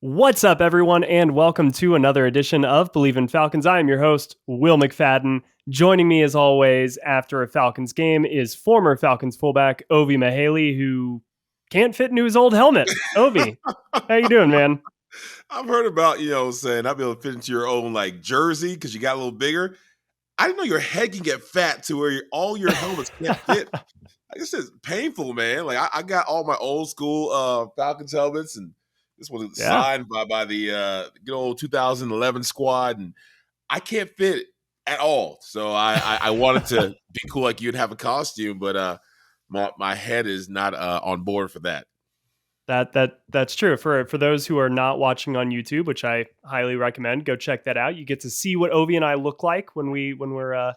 What's up, everyone, and welcome to another edition of Believe in Falcons. I am your host, Will McFadden. Joining me, as always, after a Falcons game is former Falcons fullback Ovie Mahaley, who can't fit into his old helmet. Ovie, how you doing, man? I've heard about, saying I'll be able to fit into your own jersey because you got a little bigger. I didn't know your head can get fat to where all your helmets can't fit. I guess it's painful, man. I got all my old school Falcons helmets, and this one was Yeah, signed by the good old 2011 squad, and I can't fit at all. So I wanted to be cool like you and have a costume, but my head is not on board for that. that's true. For those who are not watching on YouTube, which I highly recommend, go check that out. You get to see what Ovie and I look like when we're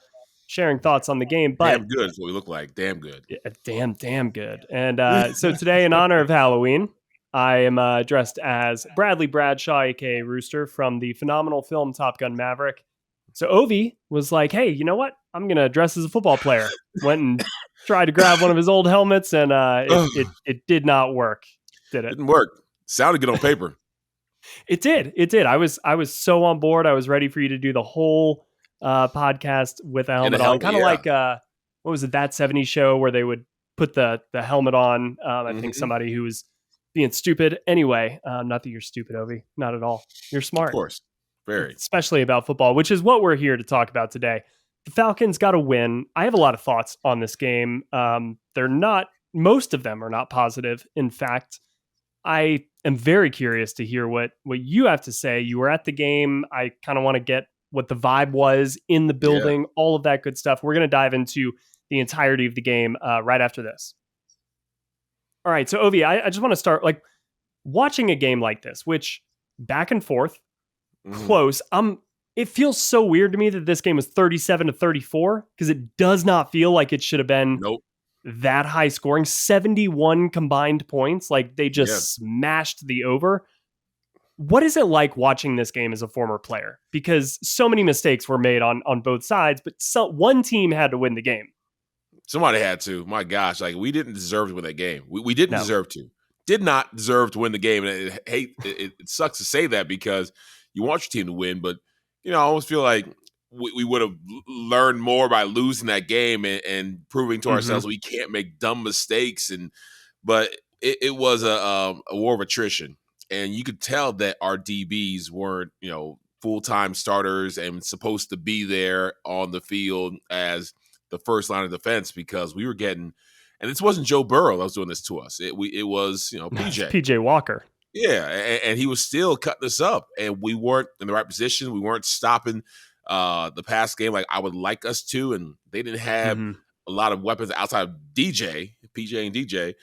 sharing thoughts on the game. But Damn good is what we look like. Damn good. yeah, damn good. And so today, in honor of Halloween, I am dressed as Bradley Bradshaw, aka Rooster, from the phenomenal film Top Gun Maverick. So Ovie was like, "Hey, you know what? I'm gonna dress as a football player." Went and tried to grab one of his old helmets, and it did not work. Did it? Didn't work. Sounded good on paper. It did. It did. I was so on board. I was ready for you to do the whole podcast with a helmet on, kind of like what was it, That 70s Show, where they would put the helmet on. I think somebody who was being stupid. Anyway, not that you're stupid, Ovie. Not at all. You're smart. Of course. Very. Especially about football, which is what we're here to talk about today. The Falcons got a win. I have a lot of thoughts on this game. Most of them are not positive. In fact, I am very curious to hear what you have to say. You were at the game. I kind of want to get what the vibe was in the building, all of that good stuff. We're going to dive into the entirety of the game right after this. All right. So, Ovie, I just want to start watching a game like this, which back and forth, close. It feels so weird to me that this game was 37-34 because it does not feel like it should have been that high scoring. 71 combined points. Like they just smashed the over. What is it like watching this game as a former player? Because so many mistakes were made on both sides, but one team had to win the game. Somebody had to. My gosh, we didn't deserve to win that game. We didn't deserve to. Did not deserve to win the game. And it sucks to say that because you want your team to win, but I almost feel like we would have learned more by losing that game and proving to ourselves we can't make dumb mistakes. But it was a war of attrition, and you could tell that our DBs weren't full-time starters and supposed to be there on the field as the first line of defense because we were getting, and this wasn't Joe Burrow that was doing this to us. It was PJ Walker. Yeah, and he was still cutting us up, and we weren't in the right position. We weren't stopping the pass game like I would like us to, and they didn't have a lot of weapons outside of PJ and DJ.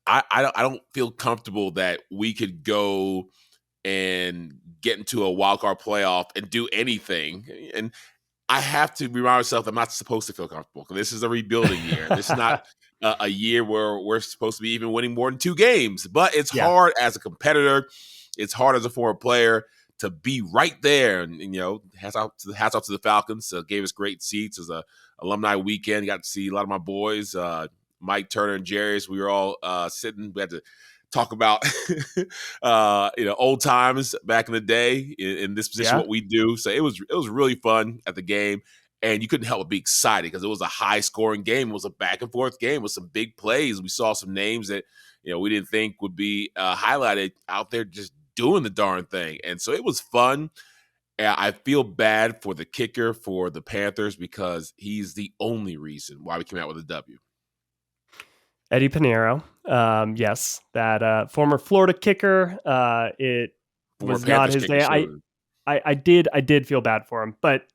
I don't feel comfortable that we could go and get into a wild card playoff and do anything. And I have to remind myself I'm not supposed to feel comfortable because this is a rebuilding year. This is not a year where we're supposed to be even winning more than 2 games. But it's hard as a competitor. It's hard as a former player to be right there. And hats off to the Falcons. Gave us great seats as a alumni weekend. Got to see a lot of my boys, Mike Turner and Jarius. We were all sitting. We had to talk about old times back in the day in this position, what we do. So it was really fun at the game, and you couldn't help but be excited because it was a high scoring game. It was a back and forth game with some big plays. We saw some names that we didn't think would be highlighted out there just doing the darn thing, and so it was fun. I feel bad for the kicker for the Panthers because he's the only reason why we came out with a W. Eddie Pinheiro. Yes, that former Florida kicker. It Former was Panthers not his day. kicker, I did feel bad for him, but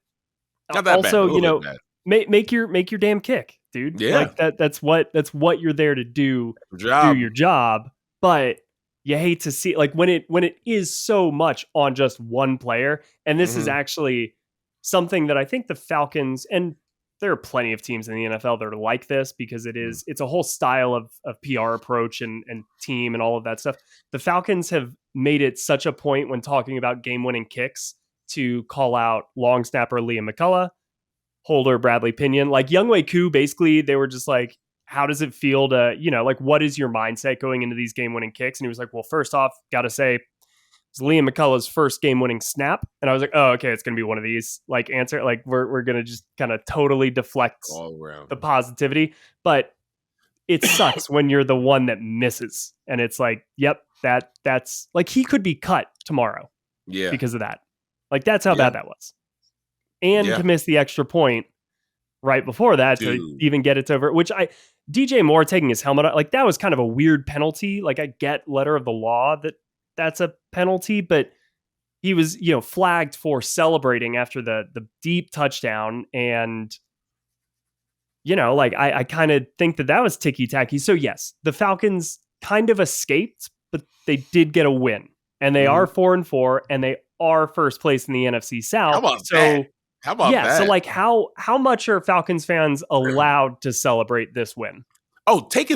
not that also, bad. make your damn kick, dude. Yeah. That's what you're there to do. Do your job. But you hate to see when it is so much on just one player. And this is actually something that I think the Falcons, and there are plenty of teams in the NFL that are like this because it's a whole style of PR approach and team and all of that stuff. The Falcons have made it such a point when talking about game-winning kicks to call out long snapper Liam McCullough, holder Bradley Pinion. Like Younghoe Koo, basically, they were just like, how does it feel to, like, what is your mindset going into these game-winning kicks? And he was like, well, first off, got to say, it's Liam McCullough's first game-winning snap. And I was like, oh, okay, it's going to be one of these, like, answer. Like, we're going to just kind of totally deflect all around the positivity. But it sucks when you're the one that misses. And it's like, yep, that's like, he could be cut tomorrow because of that. Like, that's how bad that was. And to miss the extra point right before that to even get it over, which DJ Moore taking his helmet, like, that was kind of a weird penalty. Like, I get letter of the law that's a penalty, but he was, flagged for celebrating after the deep touchdown. And, like, I kind of think that was ticky-tacky. So yes, the Falcons kind of escaped, but they did get a win, and they are 4-4, and they are first place in the NFC South. How about that? How about that? So, like, how much are Falcons fans allowed to celebrate this win? Oh, take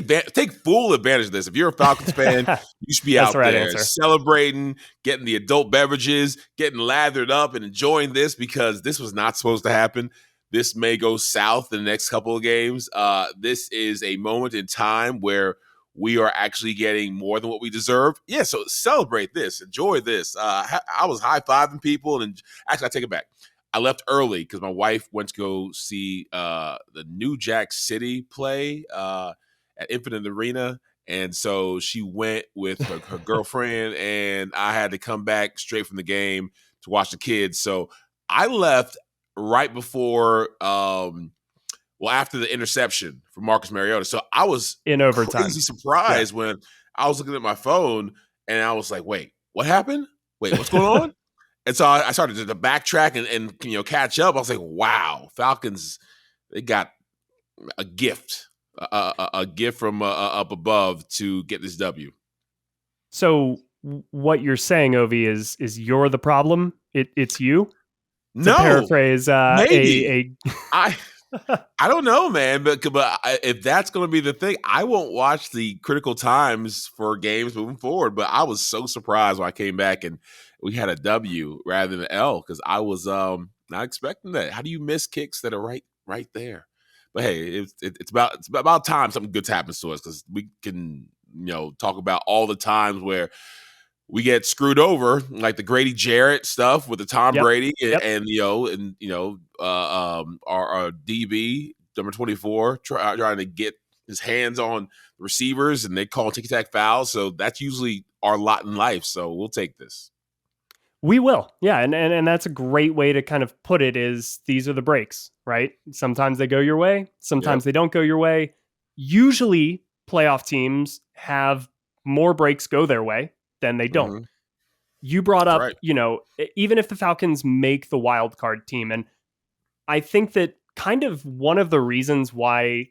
full advantage of this. If you're a Falcons fan, you should be out there celebrating, getting the adult beverages, getting lathered up, and enjoying this, because this was not supposed to happen. This may go south in the next couple of games. This is a moment in time where we are actually getting more than what we deserve. Yeah, so celebrate this. Enjoy this. I was high-fiving people, and actually, I take it back. I left early because my wife went to go see the New Jack City play at Infinite Arena. And so she went with her girlfriend, and I had to come back straight from the game to watch the kids. So I left right before, after the interception from Marcus Mariota. So I was in overtime. Crazy surprised when I was looking at my phone, and I was like, wait, what happened? Wait, what's going on? And so I started to backtrack and catch up. I was like, wow, Falcons, they got a gift, a gift from up above to get this W. So what you're saying, Ovie, is you're the problem? It's you? No. To paraphrase maybe. I don't know, man, but if that's going to be the thing, I won't watch the critical times for games moving forward. But I was so surprised when I came back and we had a W rather than an L, because I was not expecting that. How do you miss kicks that are right there? But hey, it's about time something good happens to us, because we can talk about all the times where we get screwed over, like the Grady Jarrett stuff with the Tom Brady and our DB number 24 trying to get his hands on receivers, and they call ticky-tack fouls. So that's usually our lot in life. So we'll take this. We will. Yeah. And that's a great way to kind of put it, is these are the breaks, right? Sometimes they go your way. Sometimes they don't go your way. Usually playoff teams have more breaks go their way than they don't. Mm-hmm. You brought up, even if the Falcons make the wild card team, and I think that kind of one of the reasons why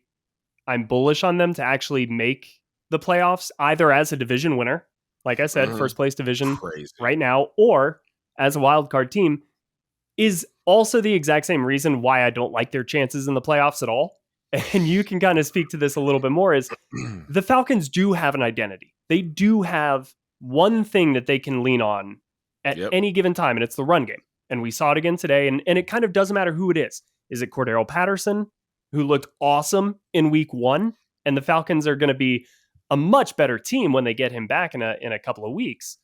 I'm bullish on them to actually make the playoffs, either as a division winner, like I said, first place division right now, or as a wild card team, is also the exact same reason why I don't like their chances in the playoffs at all. And you can kind of speak to this a little bit more, is the Falcons do have an identity. They do have one thing that they can lean on at any given time, and it's the run game. And we saw it again today, and it kind of doesn't matter who it is. Is it Cordero Patterson, who looked awesome in week 1, and the Falcons are going to be a much better team when they get him back in a couple of weeks.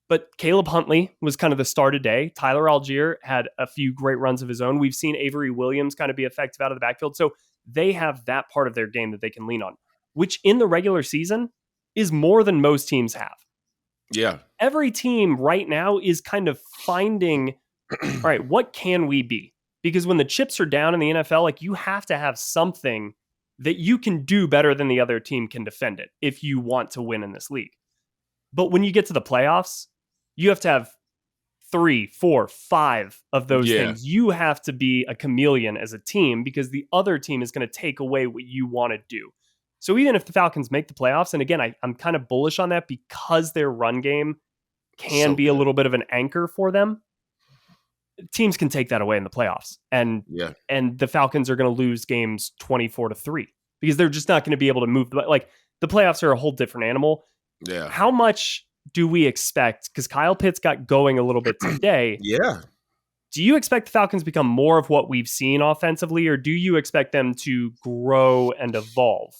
But Caleb Huntley was kind of the star today. Tyler Algier had a few great runs of his own. We've seen Avery Williams kind of be effective out of the backfield. So they have that part of their game that they can lean on, which in the regular season is more than most teams have. Yeah. Every team right now is kind of finding, all right, what can we be? Because when the chips are down in the NFL, like, you have to have something that you can do better than the other team can defend it if you want to win in this league. But when you get to the playoffs, you have to have 3, 4, 5 of those things. You have to be a chameleon as a team, because the other team is going to take away what you want to do. So even if the Falcons make the playoffs, and again, I'm kind of bullish on that because their run game can be a little bit of an anchor for them, teams can take that away in the playoffs. And the Falcons are going to lose games 24-3 because they're just not going to be able to move. Like, the playoffs are a whole different animal. Yeah. How much do we expect? Because Kyle Pitts got going a little bit today. Yeah. Do you expect the Falcons to become more of what we've seen offensively, or do you expect them to grow and evolve?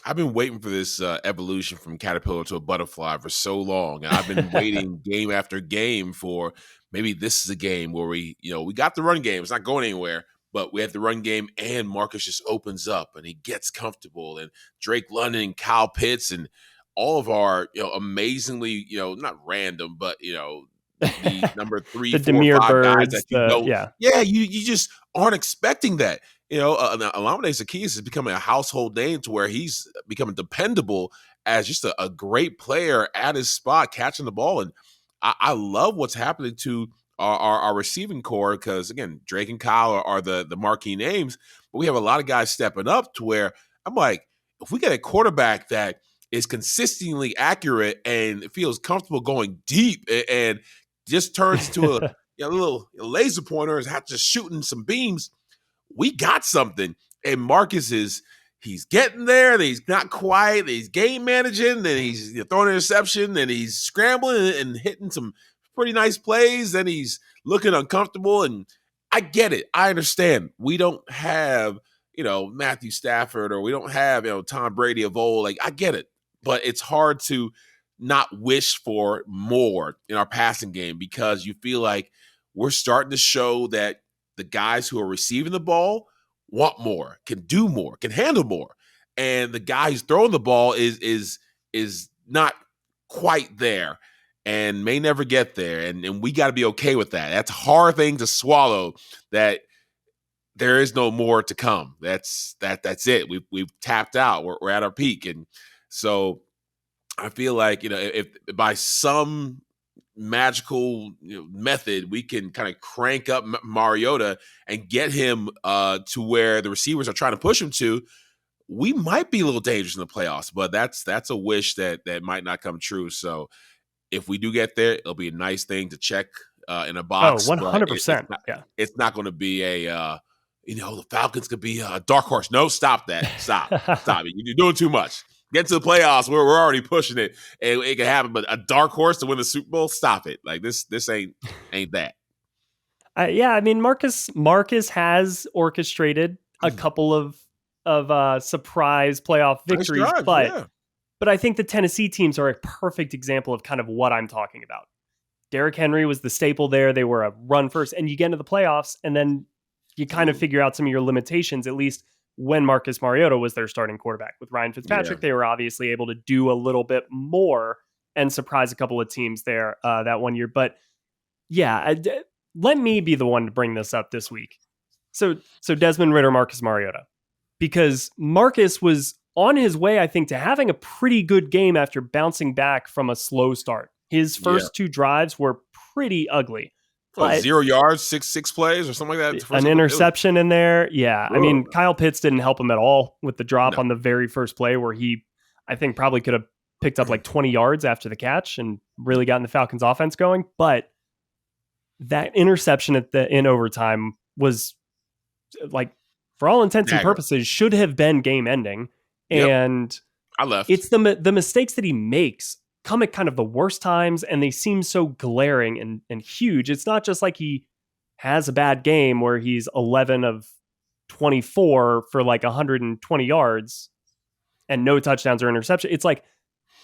I've been waiting for this evolution from caterpillar to a butterfly for so long. And I've been waiting game after game for maybe this is a game where we got the run game. It's not going anywhere, but we have the run game and Marcus just opens up and he gets comfortable. And Drake London and Kyle Pitts and all of our, amazingly, not random, but, the number 3, the 4, Demir 5 guys Birds, that you don't. yeah, you just aren't expecting that. Olamide Zaccheaus is becoming a household name to where he's becoming dependable as just a great player at his spot, catching the ball. And I love what's happening to our receiving core because, again, Drake and Kyle are the marquee names, but we have a lot of guys stepping up to where I'm like, if we get a quarterback that is consistently accurate and feels comfortable going deep and just turns into a little laser pointer and just shooting some beams, we got something. And Marcus he's getting there, then he's not quite, he's game managing, then he's throwing an interception, then he's scrambling and hitting some pretty nice plays, then he's looking uncomfortable. And I get it. I understand. We don't have, Matthew Stafford, or we don't have, Tom Brady of old. Like, I get it. But it's hard to not wish for more in our passing game because you feel like we're starting to show that the guys who are receiving the ball want more, can do more, can handle more. And the guy who's throwing the ball is not quite there and may never get there. And we got to be okay with that. That's a hard thing to swallow, that there is no more to come. That's it. We've tapped out. We're at our peak. And so I feel like, if by some magical method we can kind of crank up Mariota and get him to where the receivers are trying to push him to, we might be a little dangerous in the playoffs. But that's a wish that might not come true. So if we do get there, it'll be a nice thing to check in a box. 100%. It's not going to be a the Falcons could be a dark horse. No, stop that. Stop. You're doing too much. Get to the playoffs where we're already pushing it, and it can happen. But a dark horse to win the Super Bowl, stop it! Like this ain't that. I mean, Marcus has orchestrated a couple of surprise playoff victories, Nice drive, but I think the Tennessee teams are a perfect example of kind of what I'm talking about. Derrick Henry was the staple there. They were a run first, and you get into the playoffs, and then you kind of figure out some of your limitations, at least when Marcus Mariota was their starting quarterback. With Ryan Fitzpatrick, they were obviously able to do a little bit more and surprise a couple of teams there that one year. But let me be the one to bring this up this week. So Desmond Ridder, Marcus Mariota, because Marcus was on his way, I think, to having a pretty good game after bouncing back from a slow start. His first 2 drives were pretty ugly. 0 yards, six plays or something like that. An interception in there. Yeah. I mean, Kyle Pitts didn't help him at all with the drop on the very first play where he, I think, probably could have picked up like 20 yards after the catch and really gotten the Falcons offense going. But that interception in overtime was like, for all intents and purposes, should have been game ending. And I left. It's the mistakes that he makes come at kind of the worst times, and they seem so glaring and huge. It's not just like he has a bad game where he's 11 of 24 for like 120 yards and no touchdowns or interception. It's like,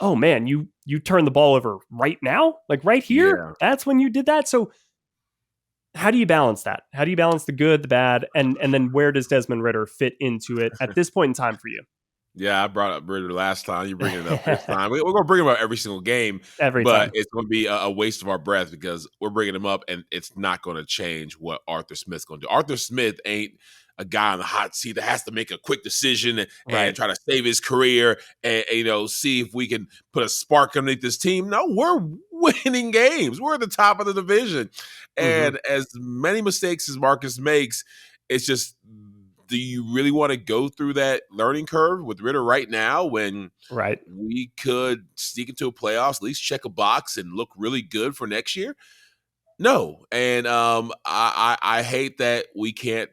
oh man, you turned the ball over right now? Like right here? Yeah. That's when you did that? So how do you balance that? How do you balance the good, the bad, and then where does Desmond Ridder fit into it at this point in time for you? Yeah, I brought up Ridder last time. You bring it up this time. We're going to bring him up every single game. But it's going to be a waste of our breath because we're bringing him up, and it's not going to change what Arthur Smith's going to do. Arthur Smith ain't a guy on the hot seat that has to make a quick decision and try to save his career and see if we can put a spark underneath this team. No, we're winning games. We're at the top of the division. And as many mistakes as Marcus makes, it's just, do you really want to go through that learning curve with Ridder right now when we could sneak into a playoffs, at least check a box and look really good for next year? No. And I hate that we can't,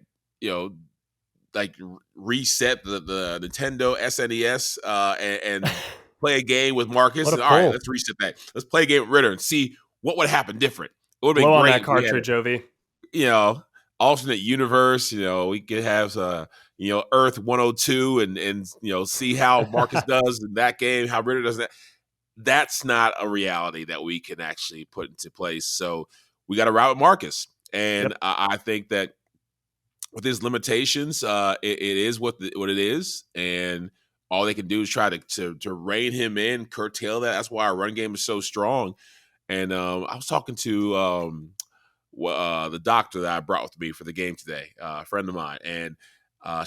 like reset the Nintendo SNES and play a game with Marcus. All right, let's reset that. Let's play a game with Ridder and see what would happen different. It would be great. On that cartridge, Ovie. you know, alternate universe, we could have Earth 102 and see how Marcus does in that game, how Ritter does that. That's not a reality that we can actually put into place. So we got to route Marcus. And Yep. I think that with his limitations, it is what it is. And all they can do is try to rein him in, curtail that. That's why our run game is so strong. And I was talking to the doctor that I brought with me for the game today, a friend of mine, and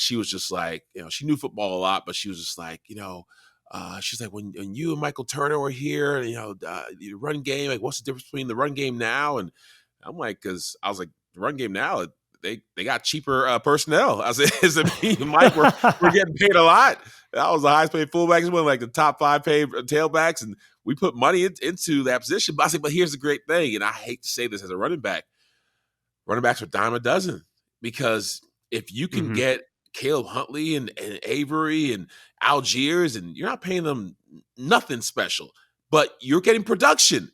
she was just like, she knew football a lot, but she was just like, she's like, when you and Michael Turner were here, the run game, like, what's the difference between the run game now? And I'm like, because I was like, the run game now, they got cheaper personnel. I said, me and Mike, we're getting paid a lot. I was the highest paid fullback, one of like the top 5 paid tailbacks, and we put money into that position. But I said, but here's the great thing, and I hate to say this as a running back. Running backs are dime a dozen, because if you can get Caleb Huntley and Avery and Algiers, and you're not paying them nothing special, but you're getting production,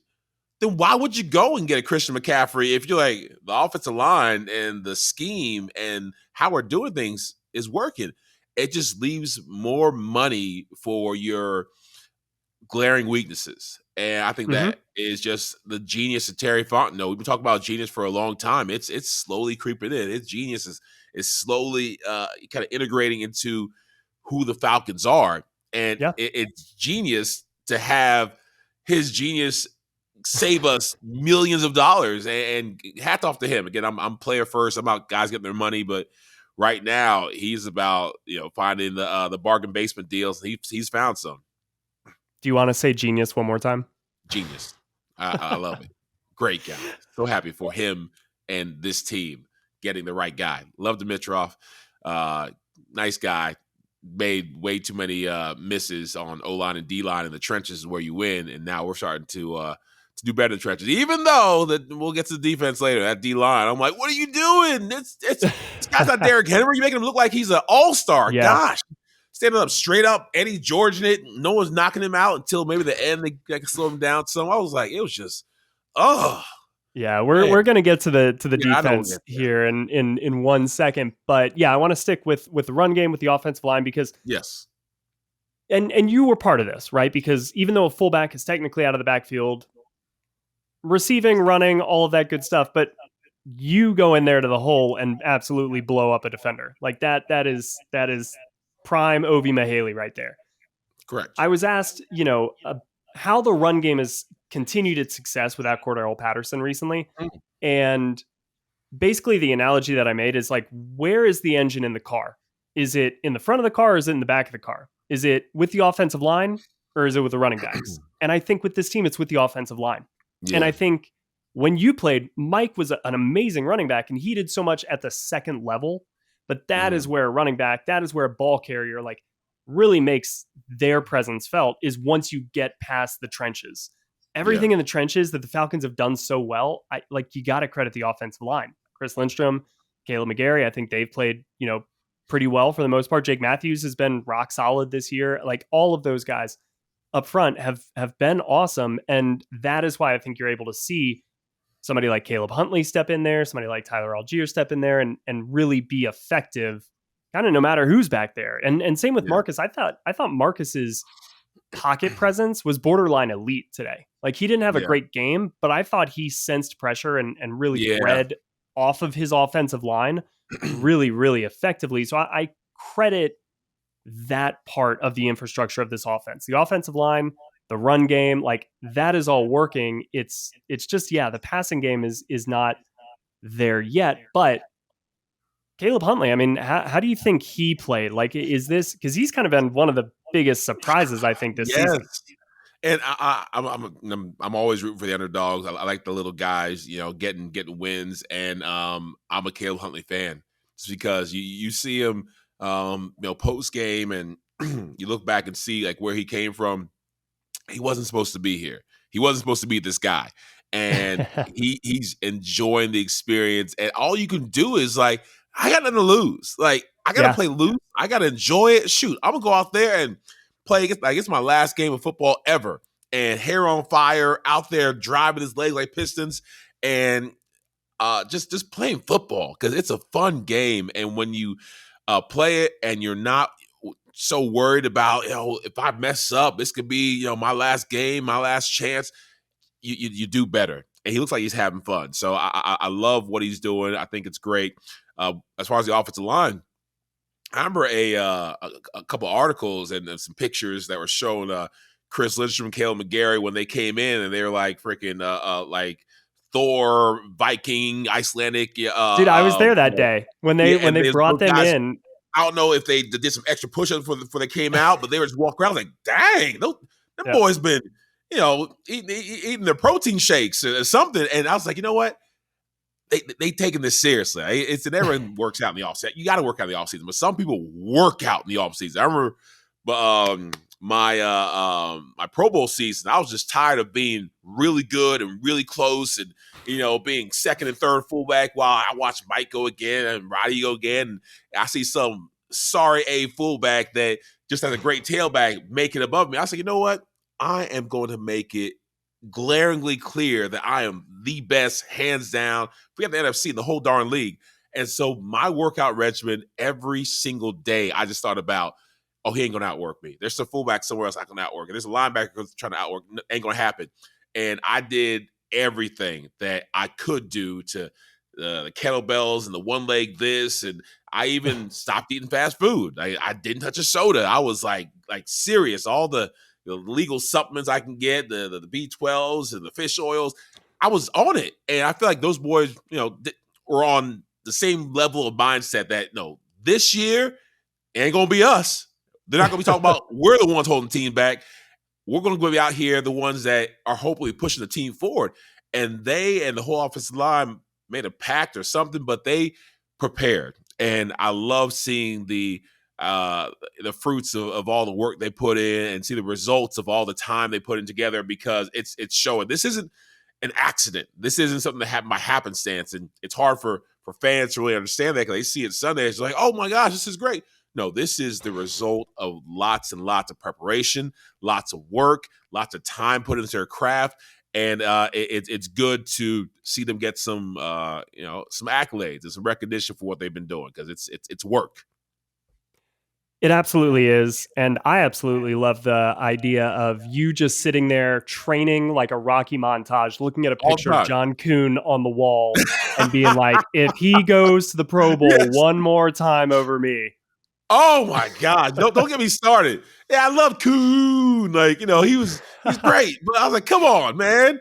then why would you go and get a Christian McCaffrey if you're like, the offensive line and the scheme and how we're doing things is working? It just leaves more money for your glaring weaknesses. And I think that is just the genius of Terry Fontenot. We've been talking about genius for a long time. It's slowly creeping in. Its genius is slowly kind of integrating into who the Falcons are. And it's genius to have his genius save us millions of dollars, and hats off to him. Again, I'm player first. I'm about guys getting their money, but right now he's about finding the bargain basement deals. He's found some. Do you want to say genius one more time? Genius. I love it. Great guy. So happy for him and this team getting the right guy. Love Dimitrov. Nice guy. Made way too many misses on O-line and D-line in the trenches is where you win, and now we're starting to do better in the trenches. Even though that we'll get to the defense later, that D-line, I'm like, what are you doing? It's this guy's not Derrick Henry. You're making him look like he's an all-star. Yeah. Gosh. Standing up straight up, Eddie George in it. No one's knocking him out until maybe the end. They can slow him down some. I was like, it was just, yeah. We're gonna get to the defense here in 1 second, but yeah, I want to stick with the run game, with the offensive line, because yes, and you were part of this, right? Because even though a fullback is technically out of the backfield, receiving, running, all of that good stuff, but you go in there to the hole and absolutely blow up a defender like that. That is prime Ovie Mahaley right there. Correct. I was asked, how the run game has continued its success without Cordero Patterson recently. And basically the analogy that I made is like, where is the engine in the car? Is it in the front of the car, or is it in the back of the car? Is it with the offensive line, or is it with the running backs? And I think with this team, it's with the offensive line. Yeah. And I think when you played, Mike was an amazing running back, and he did so much at the second level. But that is where a running back, that is where a ball carrier like really makes their presence felt, is once you get past the trenches. Everything in the trenches that the Falcons have done so well, you got to credit the offensive line. Chris Lindstrom, Caleb McGarry, I think they've played, pretty well for the most part. Jake Matthews has been rock solid this year. Like, all of those guys up front have been awesome. And that is why I think you're able to see somebody like Caleb Huntley step in there, somebody like Tyler Algier step in there and really be effective, kind of no matter who's back there. And same with Marcus. I thought Marcus's pocket presence was borderline elite today. Like, he didn't have a great game, but I thought he sensed pressure and really read off of his offensive line really, really effectively. So I credit that part of the infrastructure of this offense. The offensive line, the run game, like, that is all working. It's just, the passing game is not there yet. But Caleb Huntley, I mean, how do you think he played? Like, is this, because he's kind of been one of the biggest surprises, I think, this season. And I'm always rooting for the underdogs. I like the little guys, getting wins. And I'm a Caleb Huntley fan, just because you see him, post game, and you look back and see like where he came from. He wasn't supposed to be here. He wasn't supposed to be this guy. And he's enjoying the experience. And all you can do is like, I got nothing to lose. Like, I got to play loose. I got to enjoy it. Shoot, I'm going to go out there and play. It's my last game of football ever. And hair on fire, out there driving his legs like Pistons. And just playing football, because it's a fun game. And when you play it and you're not so worried about, if I mess up, this could be, my last game, my last chance, you do better. And he looks like he's having fun. So I love what he's doing. I think it's great. As far as the offensive line, I remember a couple articles and some pictures that were showing Chris Lindstrom, Caleb McGarry when they came in, and they were like freaking like Thor, Viking, Icelandic. Dude, I was there that day when they brought them guys, in. I don't know if they did some extra push-ups before they came out, but they were just walking around like, dang, them boys been, eating their protein shakes or something. And I was like, you know what? They taking this seriously. It's everyone works out in the offseason. You got to work out in the offseason, but some people work out in the offseason. I remember my Pro Bowl season, I was just tired of being really good and really close and, being second and third fullback while I watch Mike go again and Roddy go again. And I see some sorry A fullback that just has a great tailback make it above me. I said, you know what? I am going to make it glaringly clear that I am the best, hands down. We have the NFC in the whole darn league. And so my workout regimen every single day, I just thought about, he ain't going to outwork me. There's some fullback somewhere else I can outwork. And there's a linebacker trying to outwork. Ain't going to happen. And I did everything that I could do to the kettlebells and the one leg this. And I even stopped eating fast food. I didn't touch a soda. I was like serious. All the legal supplements I can get, the B12s and the fish oils, I was on it. And I feel like those boys, were on the same level of mindset that, no, this year it ain't going to be us. They're not going to be talking about we're the ones holding the team back. We're going to be out here, the ones that are hopefully pushing the team forward. And they and the whole offensive line made a pact or something, but they prepared. And I love seeing the fruits of all the work they put in and see the results of all the time they put in together, because it's showing. This isn't an accident. This isn't something that happened by happenstance. And it's hard for fans to really understand that, because they see it Sunday. It's like, oh my gosh, this is great. No, this is the result of lots and lots of preparation, lots of work, lots of time put into their craft. And it's good to see them get some accolades and some recognition for what they've been doing, because it's work. It absolutely is. And I absolutely love the idea of you just sitting there training like a Rocky montage, looking at a picture of John Kuhn on the wall and being like, if he goes to the Pro Bowl one more time over me. Oh my God. Don't get me started. Yeah, I love Kuhn. He's great. But I was like, come on, man.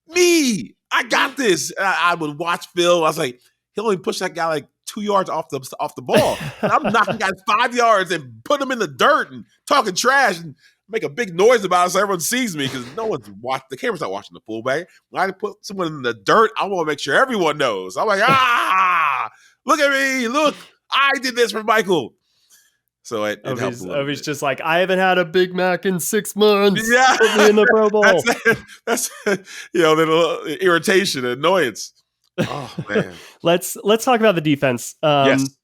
Me. I got this. I would watch Phil. I was like, he'll only push that guy like 2 yards off the ball. And I'm knocking guys 5 yards and putting them in the dirt and talking trash and make a big noise about it so everyone sees me, because no one's watching. The camera's not watching the fullback. When I put someone in the dirt, I want to make sure everyone knows. I'm like, look at me. Look, I did this for Michael. So it helps a little Ovie's bit. just like, I haven't had a Big Mac in 6 months. Yeah. Put me in the Pro Bowl. That's little irritation and annoyance. Oh man. Let's talk about the defense. Yes.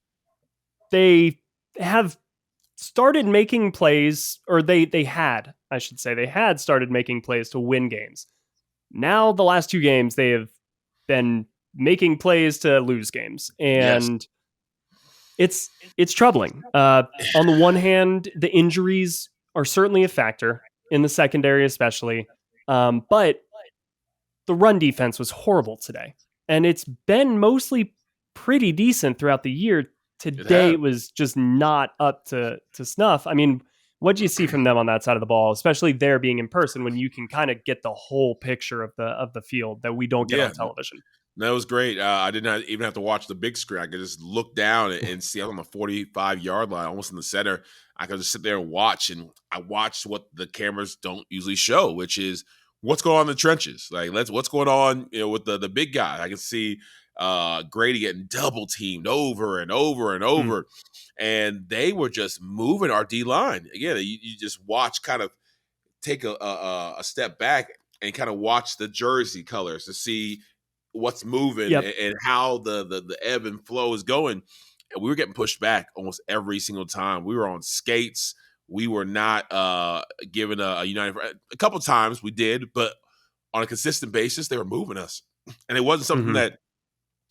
They have started making plays, or they had started making plays to win games. Now the last 2 games they have been making plays to lose games, and it's troubling. On the one hand, the injuries are certainly a factor in the secondary, especially. But the run defense was horrible today, and it's been mostly pretty decent throughout the year. Today it was just not up to snuff. I mean, what do you see from them on that side of the ball, especially there being in person, when you can kind of get the whole picture of the field that we don't get on television? That was great. I did not even have to watch the big screen. I could just look down and see. I was on the 45-yard line, almost in the center. I could just sit there and watch. And I watched what the cameras don't usually show, which is what's going on in the trenches. Like, what's going on, with the big guy. I can see Grady getting double teamed over and over and over. And they were just moving our D line. Again, you just watch, kind of take a step back and kind of watch the jersey colors to see what's moving and how the ebb and flow is going. And we were getting pushed back almost every single time. We were on skates. We were not given a united. A couple of times we did, but on a consistent basis, they were moving us. And it wasn't something that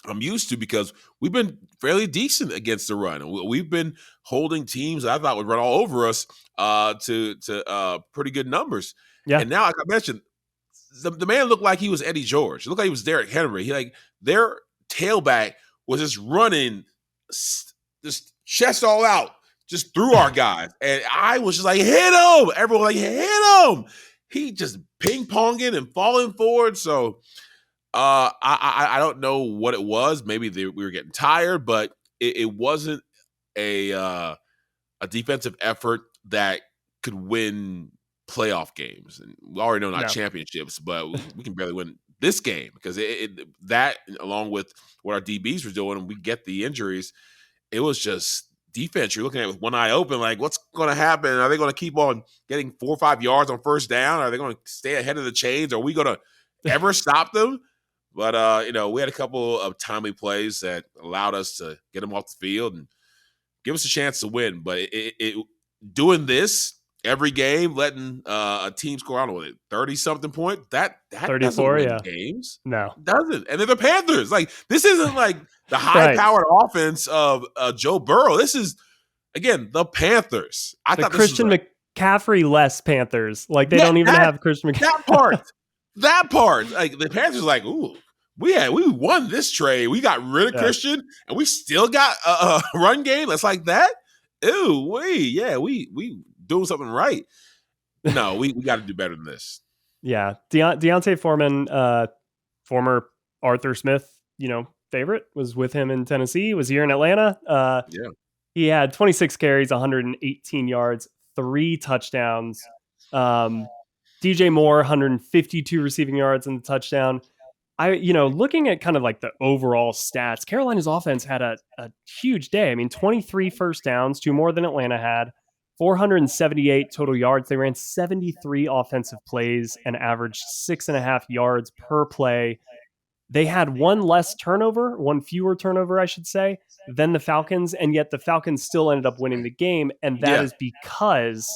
I'm used to, because we've been fairly decent against the run. We've been holding teams that I thought would run all over us to pretty good numbers. Yeah. And now, like I mentioned, the man looked like he was Eddie George. It looked like he was Derrick Henry. Their tailback was just running, just chest all out, just through our guys. And I was just like, hit him. Everyone was like, hit him. He just ping-ponging and falling forward. So I don't know what it was. Maybe we were getting tired, but it wasn't a defensive effort that could win playoff games. And we already know not championships, but we can barely win this game, because that, along with what our DBs were doing, and we get the injuries, it was just defense. You're looking at it with one eye open, like, what's going to happen? Are they going to keep on getting 4 or 5 yards on first down? Are they going to stay ahead of the chains? Are we going to ever stop them? But, we had a couple of timely plays that allowed us to get them off the field and give us a chance to win. But doing this every game, letting a team score, I don't know, 30-something point, that 34, doesn't win games. No. It doesn't. And they're the Panthers. Like, this isn't like the high-powered offense of Joe Burrow. This is, again, the Panthers. I thought Christian McCaffrey-less Panthers. Like, they don't even have Christian McCaffrey. That part. Like, the Panthers are like, ooh, we won this trade. We got rid of Christian, and we still got a run game that's like that. Ooh, we doing something right. No, we got to do better than this. Yeah, Deontay Foreman, former Arthur Smith, favorite, was with him in Tennessee. Was here in Atlanta. He had 26 carries, 118 yards, 3 touchdowns. DJ Moore, 152 receiving yards and the touchdown. Looking at kind of like the overall stats, Carolina's offense had a huge day. I mean, 23 first downs, 2 more than Atlanta had, 478 total yards. They ran 73 offensive plays and averaged 6.5 yards per play. They had one fewer turnover, I should say, than the Falcons, and yet the Falcons still ended up winning the game. And that is because,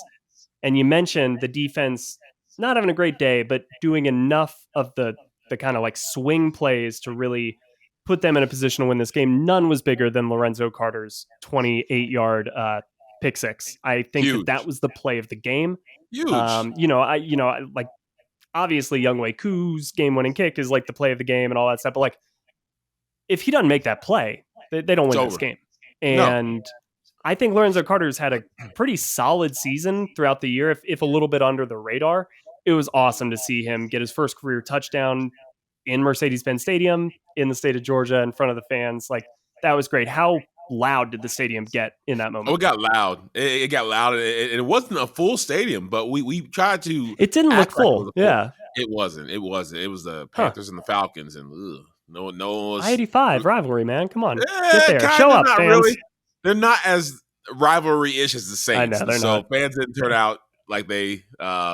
and you mentioned the defense not having a great day, but doing enough of the kind of like swing plays to really put them in a position to win this game. None was bigger than Lorenzo Carter's 28-yard pick six. I think that was the play of the game. Huge. Like, obviously Younghoe Koo's game-winning kick is like the play of the game and all that stuff. But like, if he doesn't make that play, they don't win this game. And I think Lorenzo Carter's had a pretty solid season throughout the year, if a little bit under the radar. It was awesome to see him get his first career touchdown in Mercedes-Benz Stadium in the state of Georgia in front of the fans. Like, that was great. How loud did the stadium get in that moment? Oh, it got loud. It got loud. It wasn't a full stadium, but we tried to. It didn't look full. Yeah. It wasn't. It was the Panthers and the Falcons, and no one knows. I-85 rivalry, man. Come on, get there. Show up, fans. Really. They're not as rivalry-ish as the Saints. I know, they're not. Fans didn't turn out like they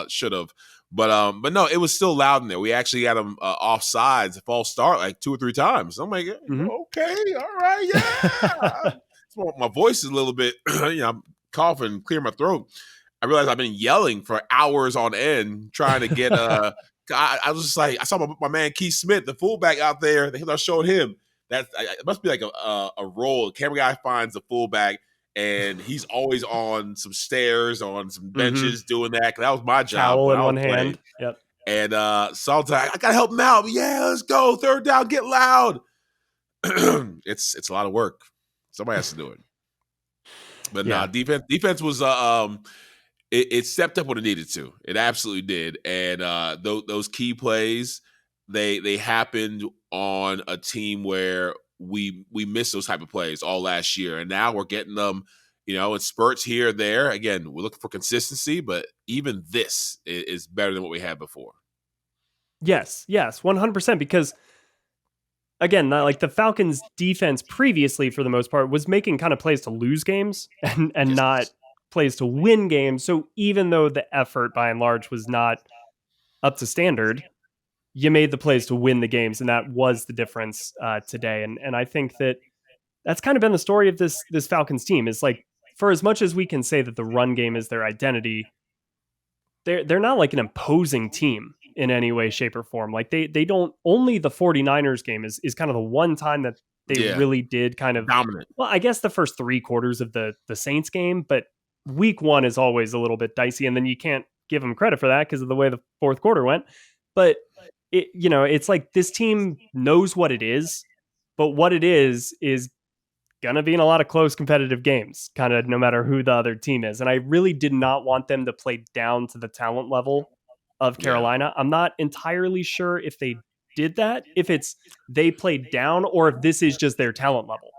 should have. But no, it was still loud in there. We actually had them off sides, a false start, like 2 or 3 times. I'm like, okay, all right, yeah. My voice is a little bit, I'm coughing, clear my throat. I realized I've been yelling for hours on end trying to get. I was just like, I saw my man Keith Smith, the fullback out there. I showed him that it must be like a role. The camera guy finds the fullback, and he's always on some stairs, on some benches doing that. That was my job. Towel in one hand. Yep. And so I gotta help him out. Yeah, let's go. 3rd down, get loud. It's a lot of work. Somebody has to do it. But defense was it stepped up when it needed to. It absolutely did. And those key plays, they happened on a team where we missed those type of plays all last year, and now we're getting them, in spurts here or there. Again, we're looking for consistency, but even this is better than what we had before. Yes, 100%. Because again, like the Falcons' defense previously, for the most part, was making kind of plays to lose games and not plays to win games. So even though the effort by and large was not up to standard, you made the plays to win the games, and that was the difference today. And I think that's kind of been the story of this Falcons team. Is like, for as much as we can say that the run game is their identity, they're not like an imposing team. in any way, shape, or form. Like they don't, only the 49ers game is kind of the one time that they really did kind of dominant. Well, I guess the first 3/4 of the Saints game, but week 1 is always a little bit dicey, and then you can't give them credit for that because of the way the fourth quarter went. But it's like this team knows what it is, but what it is gonna be in a lot of close competitive games, kind of no matter who the other team is. And I really did not want them to play down to the talent level of Carolina. I'm not entirely sure if they did that, if it's they played down, or if this is just their talent level.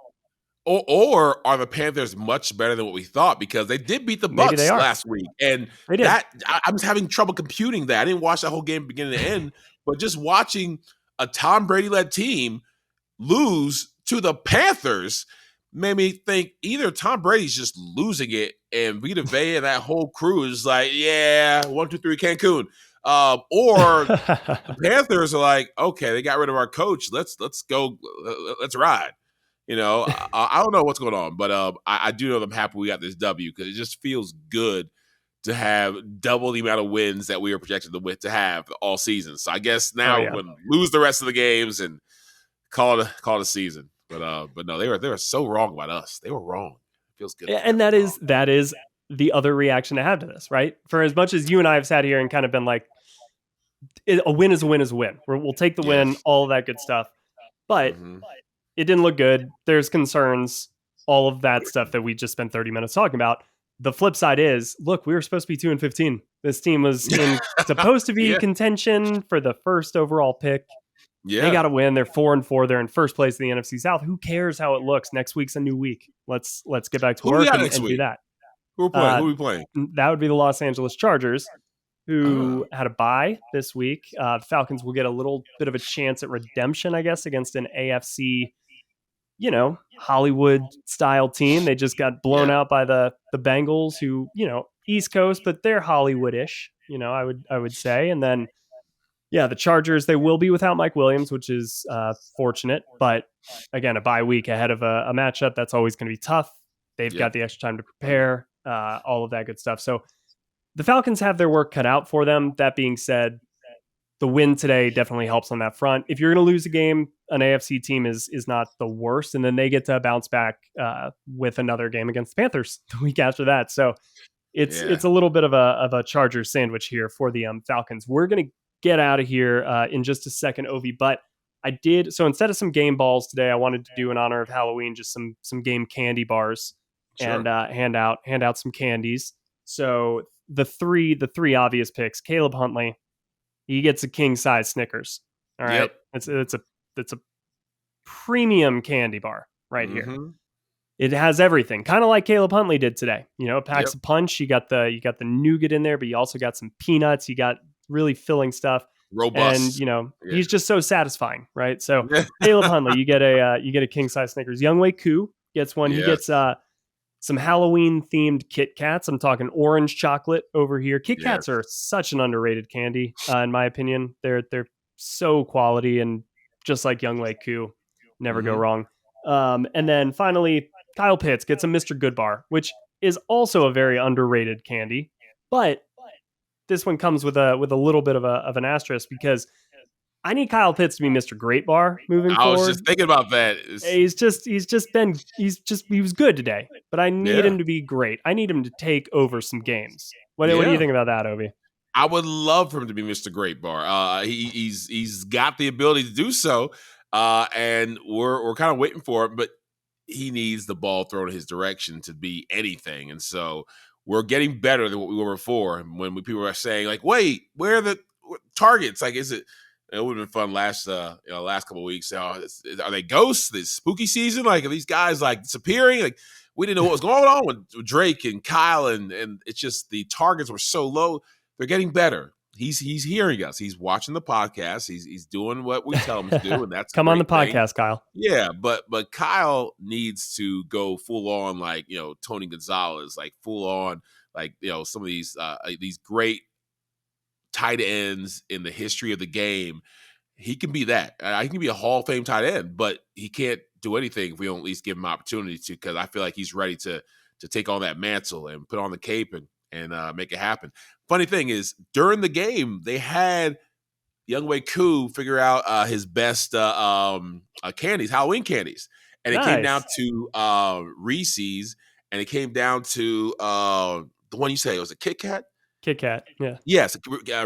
Or are the Panthers much better than what we thought? Because they did beat the Bucs last week. And that I'm just having trouble computing that. I didn't watch that whole game beginning to end, but just watching a Tom Brady-led team lose to the Panthers made me think either Tom Brady's just losing it and Vita Vea and that whole crew is like, yeah, 1, 2, 3, Cancun. Or the Panthers are like, okay, they got rid of our coach. Let's go. Let's ride. I don't know what's going on, but I do know I'm happy we got this W because it just feels good to have double the amount of wins that we were projected to have all season. So I guess now we'll lose the rest of the games and call it a season. But no, they were so wrong about us. They were wrong. It feels good. And that is the other reaction to have to this, right? For as much as you and I have sat here and kind of been like, a win is a win is a win. We'll take the win, all of that good stuff. But it didn't look good. There's concerns, all of that stuff that we just spent 30 minutes talking about. The flip side is, look, we were supposed to be 2-15. This team was supposed to be contention for the first overall pick. Yeah. They got to win. They're 4-4. They're in first place in the NFC South. Who cares how it looks? Next week's a new week. Let's get back to work and do that. Who are we playing? That would be the Los Angeles Chargers, who had a bye this week. The Falcons will get a little bit of a chance at redemption, I guess, against an AFC, Hollywood-style team. They just got blown out by the Bengals, who, East Coast, but they're Hollywood-ish, I would say. And then, the Chargers, they will be without Mike Williams, which is fortunate. But, again, a bye week ahead of a matchup, that's always going to be tough. They've got the extra time to prepare, all of that good stuff. So the Falcons have their work cut out for them. That being said, the win today definitely helps on that front. If you're going to lose a game, an AFC team is not the worst, and then they get to bounce back with another game against the Panthers the week after that. So it's a little bit of a Chargers sandwich here for the Falcons. We're going to get out of here in just a second, Ovie, but so instead of some game balls today, I wanted to do in honor of Halloween just some game candy bars and hand out some candies. So the three obvious picks: Caleb Huntley, he gets a king size Snickers. All right, it's a premium candy bar right here. It has everything, kind of like Caleb Huntley did today. It packs a punch. You got the nougat in there, but you also got some peanuts. You got really filling stuff. Robust. And he's just so satisfying, right? So Caleb Huntley, you get a king size Snickers. Younghoe Koo gets one. He gets some Halloween themed Kit Kats. I'm talking orange chocolate over here. Kit Kats are such an underrated candy, in my opinion. They're so quality, and just like Younghoe Koo, never go wrong. And then finally, Kyle Pitts gets a Mr. Goodbar, which is also a very underrated candy, but this one comes with a little bit of an asterisk, because I need Kyle Pitts to be Mr. Great Bar moving forward. I was just thinking about that. He was good today, but I need him to be great. I need him to take over some games. What do you think about that, Ovie? I would love for him to be Mr. Great Bar. He's got the ability to do so, and we're kind of waiting for it, but he needs the ball thrown in his direction to be anything. And so we're getting better than what we were before. When people were saying, like, wait, where are the targets? Like, is it? It would have been fun last couple of weeks. Are they ghosts? This spooky season? Like, are these guys like disappearing? Like, we didn't know what was going on with Drake and Kyle, and it's just the targets were so low. They're getting better. He's hearing us. He's watching the podcast. He's doing what we tell him to do, and that's come on the podcast, Kyle. Yeah, but Kyle needs to go full on, like, Tony Gonzalez, like full on, like, some of these great tight ends in the history of the game. He can be that. He can be a Hall of Fame tight end, but he can't do anything if we don't at least give him opportunity to, because I feel like he's ready to take on that mantle and put on the cape and make it happen. Funny thing is, during the game, they had Young Wei Koo figure out his best candies, Halloween candies. And it came down Nice. to Reese's, and it came down to the one you say, was it Kit Kat? Kit Kat. Yeah. Yes,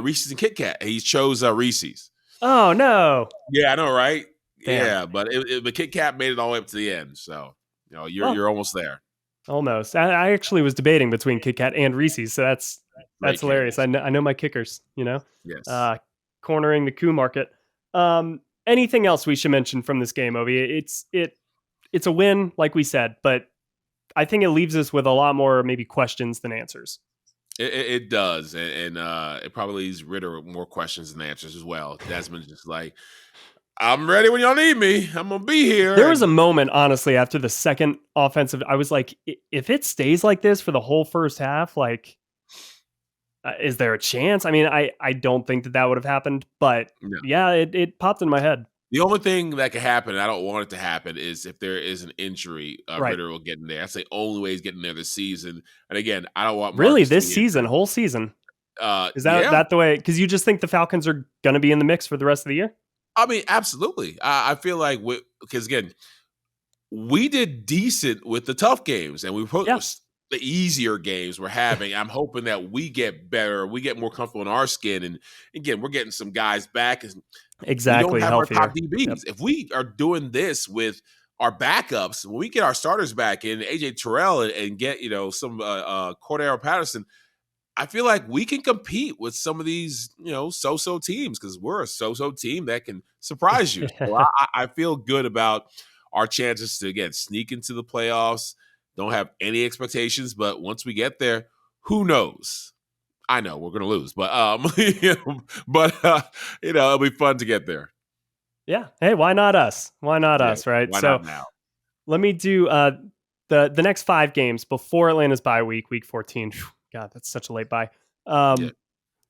Reese's and Kit Kat. He chose Reese's. Oh, no. Yeah, I know, right? Damn. Yeah, but the Kit Kat made it all the way up to the end. So, you're almost there. Almost. I actually was debating between Kit Kat and Reese's, so that's hilarious. I know my kickers, Yes. Cornering the coup market. Anything else we should mention from this game, Ovie? It's a win, like we said, but I think it leaves us with a lot more maybe questions than answers. It does, and it probably leaves Ritter with more questions than answers as well. Desmond's just like, I'm ready when y'all need me. I'm going to be here. There was a moment, honestly, after the second offensive, I was like, if it stays like this for the whole first half, like, is there a chance? I mean, I don't think that would have happened, but yeah, it popped in my head. The only thing that could happen, and I don't want it to happen, is if there is an injury, Right. Ritter will get in there. That's the only way he's getting there this season. And again, I don't want Really Marcus this season, whole season. Is that the way? Because you just think the Falcons are going to be in the mix for the rest of the year? I mean, absolutely. I feel like because again, we did decent with the tough games, and we put the easier games we're having. I'm hoping that we get better, we get more comfortable in our skin, and again, we're getting some guys back. Exactly, we don't have healthier. our top DBs. Yep. If we are doing this with our backups, when we get our starters back in, AJ Terrell and get some Cordero Patterson, I feel like we can compete with some of these so-so teams, because we're a so-so team that can surprise you. So I feel good about our chances to again sneak into the playoffs. Don't have any expectations, but once we get there, who knows? I know we're going to lose, but it'll be fun to get there. Yeah. Hey, why not us? Why not us? Right. Why not now? Let me do the next 5 games before Atlanta's bye week 14. God, that's such a late bye.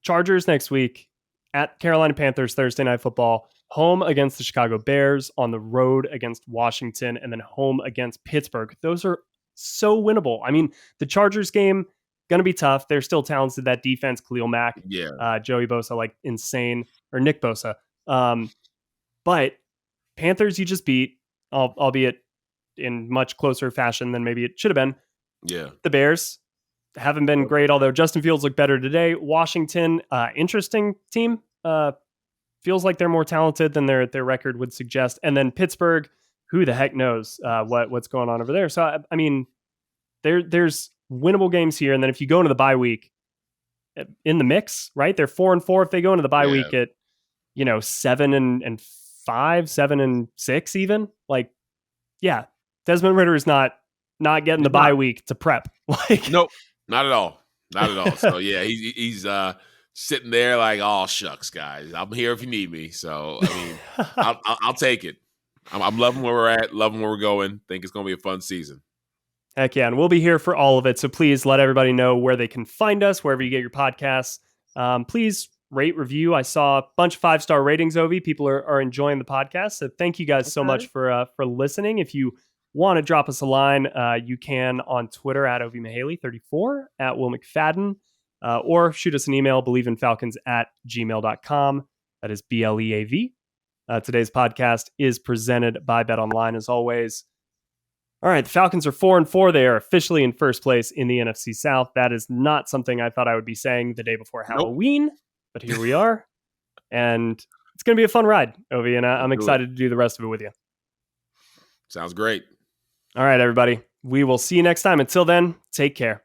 Chargers next week, at Carolina Panthers Thursday Night Football, home against the Chicago Bears, on the road against Washington, and then home against Pittsburgh. Those are so winnable. I mean, the Chargers game, going to be tough. They're still talented. That defense, Khalil Mack, Joey Bosa, like insane, or Nick Bosa. But Panthers, you just beat, albeit in much closer fashion than maybe it should have been. Yeah. The Bears haven't been great, although Justin Fields looked better today. Washington, interesting team. Feels like they're more talented than their record would suggest. And then Pittsburgh, who the heck knows what's going on over there. So, I mean, there's winnable games here. And then if you go into the bye week in the mix, right? They're 4-4 if they go into the bye week at 7-5, 7-6 even. Like, yeah, Desmond Ritter is not getting the bye week to prep. Like, nope, not at all. Not at all. So yeah, he's sitting there like, oh shucks, guys, I'm here if you need me. So I mean, I'll take it. I'm loving where we're at, loving where we're going. Think it's going to be a fun season. Heck yeah, and we'll be here for all of it. So please let everybody know where they can find us, wherever you get your podcasts. Please rate, review. I saw a bunch of 5-star ratings, Ovie. People are enjoying the podcast. So thank you guys so much for listening. If you want to drop us a line, you can on Twitter at Ovie Mahaley 34, at Will McFadden, or shoot us an email, believeinfalcons@gmail.com. That is BLEAV. Today's podcast is presented by BetOnline, as always. All right, the Falcons are 4-4. They are officially in first place in the NFC South. That is not something I thought I would be saying the day before Halloween, but here we are. And it's going to be a fun ride, Ovie, and I'm excited to do the rest of it with you. Sounds great. All right, everybody. We will see you next time. Until then, take care.